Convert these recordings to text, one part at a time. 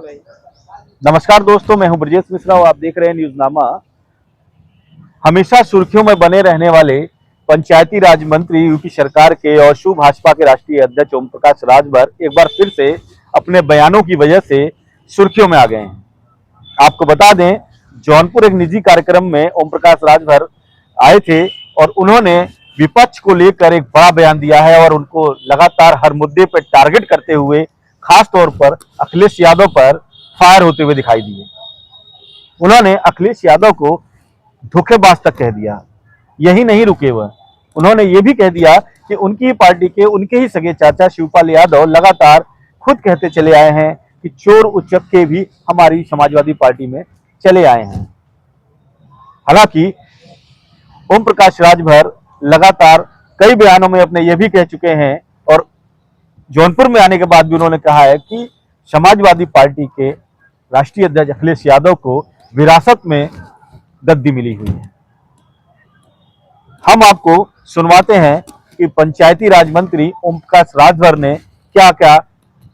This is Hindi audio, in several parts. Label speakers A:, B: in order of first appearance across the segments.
A: रही।
B: नमस्कार दोस्तों, मैं हूं ब्रजेश मिश्रा और आप देख रहे हैं न्यूज़नामा। हमेशा सुर्खियों में बने रहने वाले पंचायती राज मंत्री यूपी सरकार के और शू भाजपा के राष्ट्रीय अध्यक्ष ओम प्रकाश राजभर एक बार फिर से अपने बयानों की वजह से सुर्खियों में आ गए हैं। आपको बता दें, जौनपुर एक निजी कार्यक्रम में ओम प्रकाश राजभर आए थे और उन्होंने विपक्ष को लेकर एक बड़ा बयान दिया है और उनको लगातार हर मुद्दे पर टारगेट करते हुए खास तौर पर अखिलेश यादव पर फायर होते हुए दिखाई दिए। उन्होंने अखिलेश यादव को धोखेबाज तक कह दिया। यही नहीं रुके वह, उन्होंने ये भी कह दिया कि उनकी पार्टी के उनके ही सगे चाचा शिवपाल यादव लगातार खुद कहते चले आए हैं कि चोर उचक्के भी हमारी समाजवादी पार्टी में चले आए हैं। हालांकि ओम प्रकाश राजभर लगातार कई बयानों में अपने ये भी कह चुके हैं और जौनपुर में आने के बाद भी उन्होंने कहा है कि समाजवादी पार्टी के राष्ट्रीय अध्यक्ष अखिलेश यादव को विरासत में गद्दी मिली हुई है। हम आपको सुनवाते हैं कि पंचायती राज मंत्री ओम प्रकाश राजभर ने क्या क्या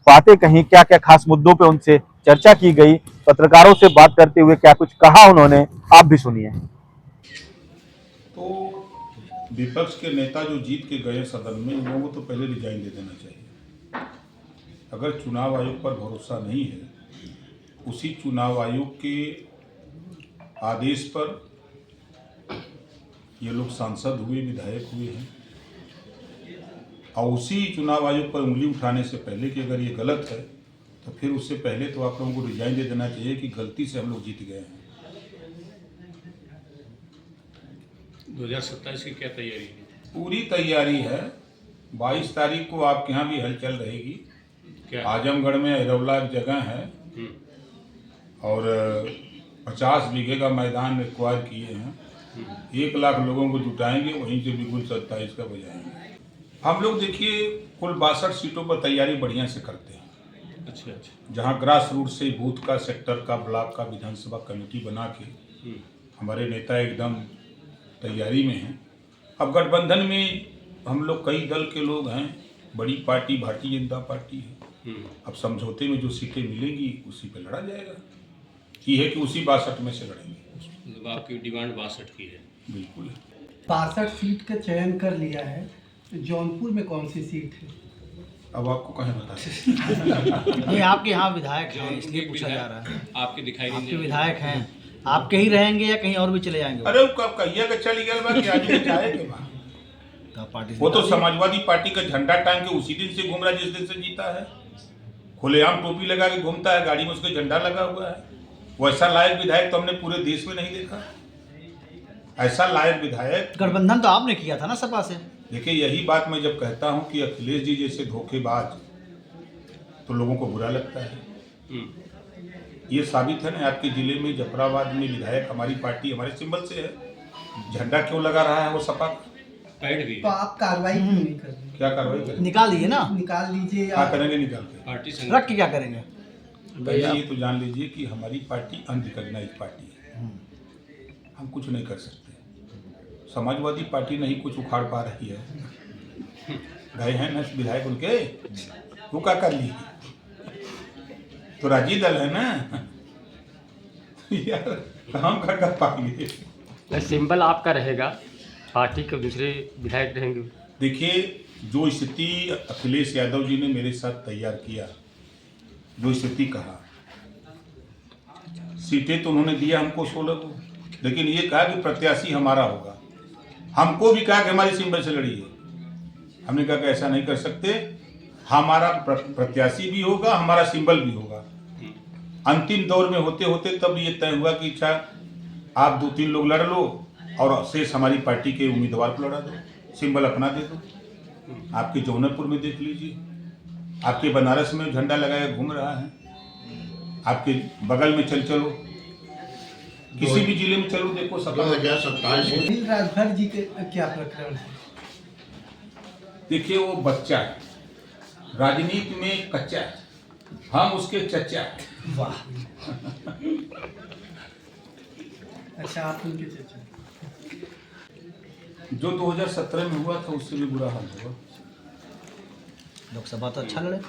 B: बातें कही, क्या क्या खास मुद्दों पे उनसे चर्चा की गई, पत्रकारों से बात करते हुए क्या कुछ कहा उन्होंने, आप भी सुनिए।
C: तो विपक्ष के नेता जो जीत के गए सदन में, उन लोगों को तो पहले रिजाइन दे देना चाहिए। अगर चुनाव आयोग पर भरोसा नहीं है, उसी चुनाव आयोग के आदेश पर ये लोग सांसद हुए, विधायक हुए हैं, और उसी चुनाव आयोग पर उंगली उठाने से पहले कि अगर ये गलत है तो फिर उससे पहले तो आप लोगों को रिजाइन दे देना चाहिए कि गलती से हम लोग जीत गए हैं।
D: 2027 की क्या तैयारी है?
C: पूरी तैयारी है। 22 तारीख को आपके यहाँ भी हलचल रहेगी।
D: क्या?
C: आजमगढ़ में अरवला एक जगह है और 50 बीघे का मैदान एक्वायर किए हैं। 1 लाख लोगों को जुटाएंगे, वहीं से बिल्कुल 27 का बजाएंगे। हम लोग देखिए कुल 62 सीटों पर तैयारी बढ़िया से करते हैं।
D: अच्छा।
C: जहाँ ग्रास रूट से बूथ का, सेक्टर का, ब्लॉक का विधानसभा कमेटी बना के हमारे नेता एकदम तैयारी में हैं। अब गठबंधन में हम लोग कई दल के लोग हैं, बड़ी पार्टी भारतीय जनता पार्टी है। अब समझौते में जो सीटें मिलेंगी उसी पे लड़ा जाएगा। ये है कि उसी 62 में से लड़ेंगे।
D: मतलब आपकी डिमांड 62 की है?
C: बिल्कुल।
A: 62 सीट का चयन कर लिया है, जौनपुर में कौन सी सीट है?
C: अब आपको कहें बता
E: नहीं, आपके यहाँ विधायक हैं इसलिए पूछा जा रहा है।
D: आपके दिखाई नहीं
E: आपके
D: दे रहे?
E: विधायक हैं, आपके ही रहेंगे या कहीं और भी चले जाएंगे?
C: अरे कब कहिया का चली गया बा कि आज के चाहे के बा।
E: पार्टी
C: वो तो समाजवादी पार्टी का झंडा टांग के उसी दिन से घूम रहा है जिस दिन से जीता है। खुलेआम टोपी लगा के घूमता है, गाड़ी में उसका झंडा लगा हुआ है। वैसा लायक विधायक तो हमने पूरे देश में नहीं देखा। ऐसा लायक विधायक।
E: गठबंधन तो आपने किया था ना सपा से?
C: देखिए, यही बात मैं जब कहता हूं कि अखिलेश जी जैसे धोखेबाज, तो लोगों को बुरा लगता है। ये साबित है ना, आपके जिले में जफराबाद में विधायक हमारी पार्टी, हमारे सिंबल से है, झंडा क्यों लगा रहा है वो सपा का?
D: पैड भी
A: तो आप कार्रवाई क्यों नहीं कर रहे?
C: क्या कार्रवाई करें?
E: निकाल दिए ना,
A: निकाल लीजिए
C: क्या
A: या
C: करेंगे निकाल के?
D: पार्टी संगठन
E: रख के क्या करेंगे?
C: पहले ये तो जान लीजिए कि हमारी पार्टी अनरिकॉग्नाइज पार्टी है। हम कुछ नहीं कर सकते। समाजवादी पार्टी नहीं कुछ उखाड़ पा रही है। गए हैं ना विधायक उनके, वो क्या कर लिए? तो राजी दल है ना यार, काम कर पाएंगे।
F: सिंबल आपका रहेगा, पार्टी के दूसरे विधायक रहेंगे।
C: देखिए, जो स्थिति अखिलेश यादव जी ने मेरे साथ तैयार किया, जो स्थिति कहा, सीटें तो उन्होंने दिया हमको 16 को, लेकिन ये कहा कि प्रत्याशी हमारा होगा। हमको भी कहा कि हमारी सिंबल से लड़िए। हमने कहा कि ऐसा नहीं कर सकते, हमारा प्रत्याशी भी होगा, हमारा सिंबल भी होगा। अंतिम दौर में होते होते तब ये तय हुआ कि अच्छा आप 2-3 लोग लड़ लो और शेष हमारी पार्टी के उम्मीदवार को लड़ा दो, सिंबल अपना दे दो। आपके जौनपुर में देख लीजिए, आपके बनारस में झंडा लगाया घूम रहा है, आपके बगल में चलो, किसी भी जिले में चलो, देखो
A: 2027 राजभर जी के क्या प्रकरण है?
C: देखिए, वो बच्चा है, राजनीति में कच्चा है, हम उसके चच्चा है।
A: वाह। अच्छा, आप उनके चचा।
C: जो 2017 में हुआ था उससे भी बुरा हाल हुआ।
E: लोकसभा तो अच्छा लड़े।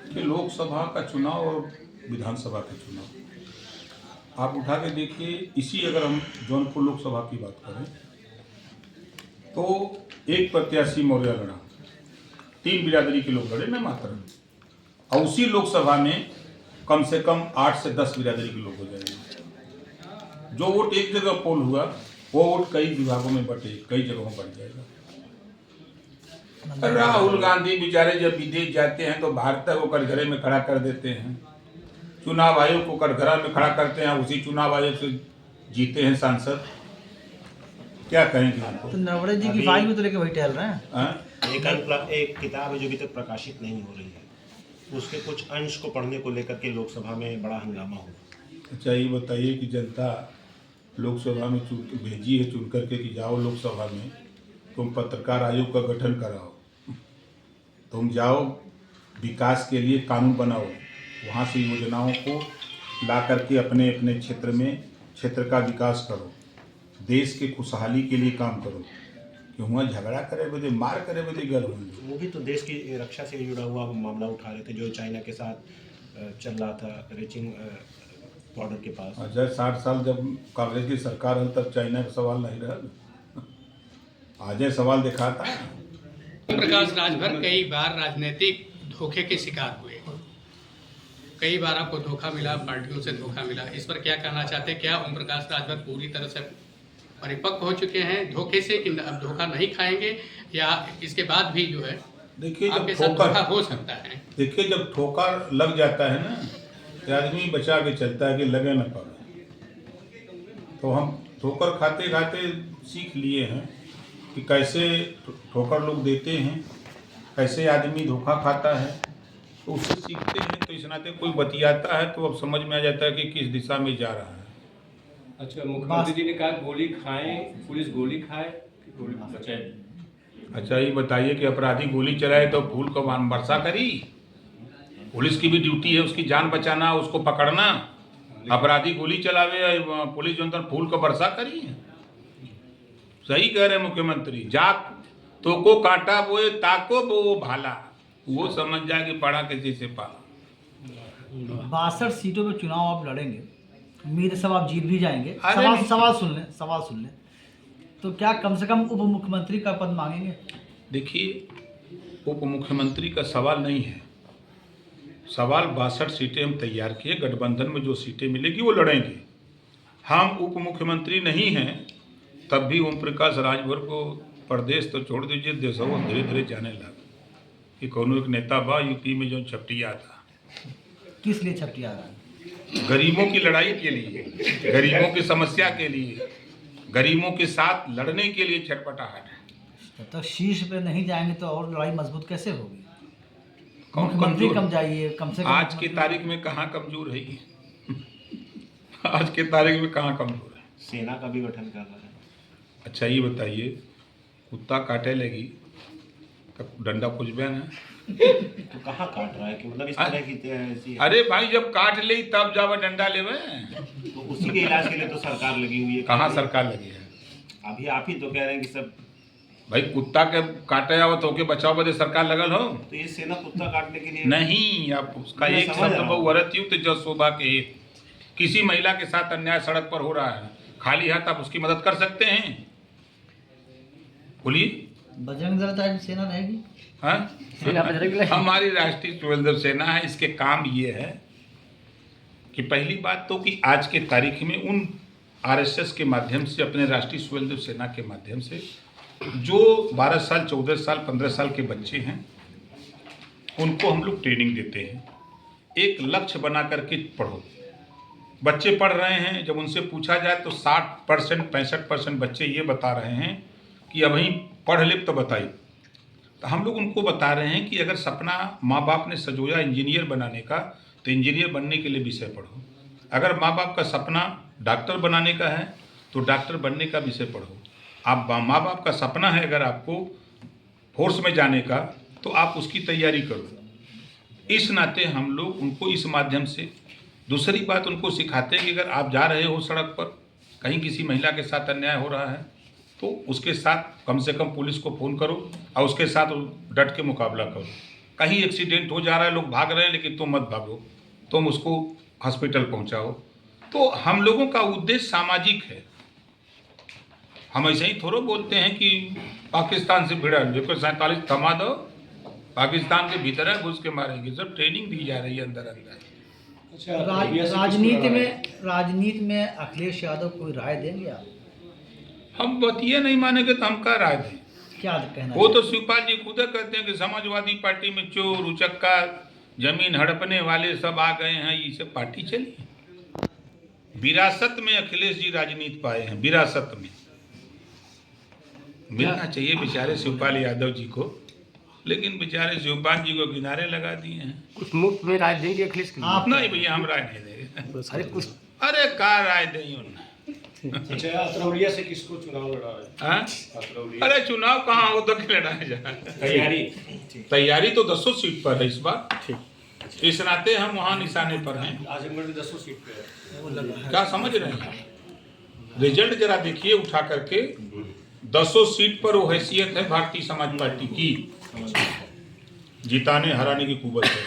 C: कि लोकसभा का चुनाव और विधानसभा का चुनाव आप उठा के देखिए, इसी अगर हम जौनपुर लोकसभा की बात करें तो एक प्रत्याशी मौर्य लड़ा, 3 बिरादरी के लोग लड़े ना मात्र, और उसी लोकसभा में कम से कम 8 से 10 बिरादरी के लोग हो जाएंगे। जो वोट एक जगह पोल हुआ वो वोट कई विभागों में बटे, कई जगहों बढ़ जाएगा। राहुल गांधी बेचारे जब विदेश जाते हैं तो भारत को कटघरे में खड़ा कर देते हैं, चुनाव आयोग को कटघरा में खड़ा करते हैं, उसी चुनाव आयोग से जीते हैं सांसद। क्या कहेंगे आपको?
E: तो नवरे जी की फाइल भी तो लेके वही टहल रहे हैं।
C: हाँ?
G: एक किताब है जो अभी तक प्रकाशित नहीं हो रही है, उसके कुछ अंश को पढ़ने को लेकर के लोकसभा में बड़ा हंगामा हुआ।
C: अच्छा ये बताइए कि जनता लोकसभा में भेजी है चुन करके कि जाओ लोकसभा में तुम पत्रकार आयोग का गठन कराओ, तुम जाओ विकास के लिए कानून बनाओ, वहाँ से योजनाओं को ला करके अपने अपने क्षेत्र में क्षेत्र का विकास करो, देश के खुशहाली के लिए काम करो। कि वहाँ झगड़ा करे बदे, मार करे बदे गल होंगे।
G: वो भी तो देश की रक्षा से जुड़ा हुआ मामला उठा रहे थे, जो चाइना के साथ चल रहा था रेचिंग बॉर्डर के पास।
C: अच्छा 60 साल जब कांग्रेस की सरकार है तब चाइना का सवाल नहीं रहा, आज सवाल दिखाता।
H: ओम प्रकाश राजभर कई बार राजनीतिक धोखे के शिकार हुए, कई बार आपको धोखा मिला, पार्टियों से धोखा मिला, इस पर क्या कहना चाहते हैं? क्या ओम प्रकाश राजभर पूरी तरह से परिपक्व हो चुके हैं धोखे से कि अब धोखा नहीं खाएंगे, या इसके बाद भी जो है
C: देखिए
H: आपके
C: जब
H: साथ धोखा हो सकता है?
C: देखिए जब ठोकर लग जाता है ना तो आदमी बचा के चलता है कि लगे न पड़े। तो हम ठोकर खाते खाते सीख लिए हैं कि कैसे ठोकर लोग देते हैं, कैसे आदमी धोखा खाता है, तो उससे सीखते हैं। तो इस नाते कोई बतियाता है तो अब समझ में आ जाता है कि किस दिशा में जा रहा है।
D: अच्छा, मुख्यमंत्री जी ने कहा गोली खाएं, पुलिस गोली खाए कि गोली बचाए?
C: अच्छा ये बताइए कि अपराधी गोली चलाए तो फूल को वर्षा करी? पुलिस की भी ड्यूटी है उसकी जान बचाना, उसको पकड़ना। अपराधी गोली चलावे, पुलिस जो अंदर फूल को वर्षा करी? सही कह रहे मुख्यमंत्री, जाक तो को कांटा बोए ताको वो भाला, वो समझ जाए कि पढ़ा किसी से पाला।
E: 62 सीटों पे चुनाव आप लड़ेंगे, उम्मीद है सब आप जीत भी जाएंगे।
C: अरे
E: सवाल सुन लें। तो क्या कम से कम उप मुख्यमंत्री का पद मांगेंगे?
C: देखिए उप मुख्यमंत्री का सवाल नहीं है, सवाल 62 सीटें हम तैयार किए, गठबंधन में जो सीटें मिलेगी वो लड़ेंगे। हम उप मुख्यमंत्री नहीं हैं तब भी ओम प्रकाश राजभर को प्रदेश तो छोड़ दीजिए, देशों धीरे धीरे जाने लगा। कि कोनो एक नेता बा यूपी में जो छपटिया था,
E: किस लिए छपटिया रहा है?
C: गरीबों की लड़ाई के लिए, गरीबों की समस्या के लिए, गरीबों के साथ लड़ने के लिए छटपटाहट है।
E: तो शीर्ष पे नहीं जाएंगे तो और लड़ाई मजबूत कैसे होगी?
C: कौन
E: मुख्यमंत्री
C: कमजोर?
E: कम जाइए, कम से कम
C: आज की तारीख में कहाँ कमजोर है ये? आज के तारीख में कहाँ कमजोर है?
G: सेना का भी गठन कर रहा है।
C: अच्छा ये बताइए, कुत्ता काटे लगी तो डंडा कुचबे ना?
G: तो कहाँ काट रहा है कि मतलब इस तरह की ऐसी?
C: अरे भाई जब काट ले तब जावा डंडा लेवे।
G: तो उसी के इलाज के लिए तो सरकार लगी हुई है।
C: कहाँ सरकार लगी है?
G: अभी आप ही तो कह रहे हैं कि सब,
C: भाई कुत्ता के काटे आओ तो के बचाओ बदे सरकार लगल हो?
G: तो ये सेना कुत्ता काटने के लिए
C: नहीं, आप उसका
G: मैं
C: एक
G: समझ
C: शब्द
G: रहा हूँ।
C: बहुवरत युक्त जो शोभा के हित। किसी महिला के साथ अन्याय सड़क पर हो रहा है, खाली हाथ आप उसकी मदद कर सकते हैं? बोलिए।
E: बजरंग दल टाइप सेना रहेगी?
C: हाँ?
F: सेना बजरंग दल।
C: हमारी राष्ट्रीय स्वयंसेवक सेना है। इसके काम ये है कि पहली बात तो कि आज के तारीख में उन आरएसएस के माध्यम से, अपने राष्ट्रीय स्वयंसेवक सेना के माध्यम से जो 12 साल 14 साल 15 साल के बच्चे हैं उनको हम लोग ट्रेनिंग देते हैं। एक लक्ष्य बना करके पढ़ो। बच्चे पढ़ रहे हैं, जब उनसे पूछा जाए तो 60% 65% बच्चे ये बता रहे हैं कि अभी पढ़ ले तो बताइए। तो हम लोग उनको बता रहे हैं कि अगर सपना माँ बाप ने सजोया इंजीनियर बनाने का तो इंजीनियर बनने के लिए विषय पढ़ो। अगर माँ बाप का सपना डॉक्टर बनाने का है तो डॉक्टर बनने का विषय पढ़ो। आप माँ बाप का सपना है अगर आपको फोर्स में जाने का तो आप उसकी तैयारी करो। इस नाते हम लोग उनको इस माध्यम से, दूसरी बात उनको सिखाते हैं कि अगर आप जा रहे हो सड़क पर, कहीं किसी महिला के साथ अन्याय हो रहा है तो उसके साथ कम से कम पुलिस को फ़ोन करो और उसके साथ डट के मुकाबला करो। कहीं एक्सीडेंट हो जा रहा है, लोग भाग रहे हैं, लेकिन तुम मत भागो, तुम उसको हॉस्पिटल पहुंचाओ। तो हम लोगों का उद्देश्य सामाजिक है। हम ऐसे ही थोड़ा बोलते हैं कि पाकिस्तान से भिड़ा, देखो 47 थमा दो, पाकिस्तान के भीतर है, घुस के मारेंगे। सब ट्रेनिंग दी जा रही है अंदर अंदर।
E: राजनीति में अखिलेश यादव कोई राय देंगे आप?
C: हम बतिए नहीं मानेंगे तो हम क्या राय दें?
E: क्या कहना
C: वो तो शिवपाल जी खुद कहते हैं कि समाजवादी पार्टी में चोर उचक्का जमीन हड़पने वाले सब आ गए हैं, ये सब पार्टी चली। विरासत में अखिलेश जी राजनीति पाए हैं, विरासत में। मिलना चाहिए बेचारे शिवपाल यादव जी को, लेकिन बेचारे शिवपाल जी को किनारे लगा दिए हैं।
F: कुछ मुफ्त में राय देंगे अखिलेश के लिए?
C: आप नहीं भैया, हम राय नहीं देंगे।
F: अरे कुछ
C: अरे का राय दें उन्हें?
G: अच्छा, अतरौलिया से किसको चुनाव लड़ा है?
C: हाँ?
G: अतरौलिया
C: अरे चुनाव कहाँ हो तो लड़ाया जाए। तैयारी तो 10 सीट पर है इस बार, इस नाते हम वहाँ निशाने पर हैं।
G: आजमगढ़ में 10 सीट पे है।
C: क्या समझ रहे हैं? रिजल्ट जरा देखिए उठा करके। 10 सीट पर वो हैसियत है भारतीय समाज पार्टी की, जिताने हराने की कुव्वत है।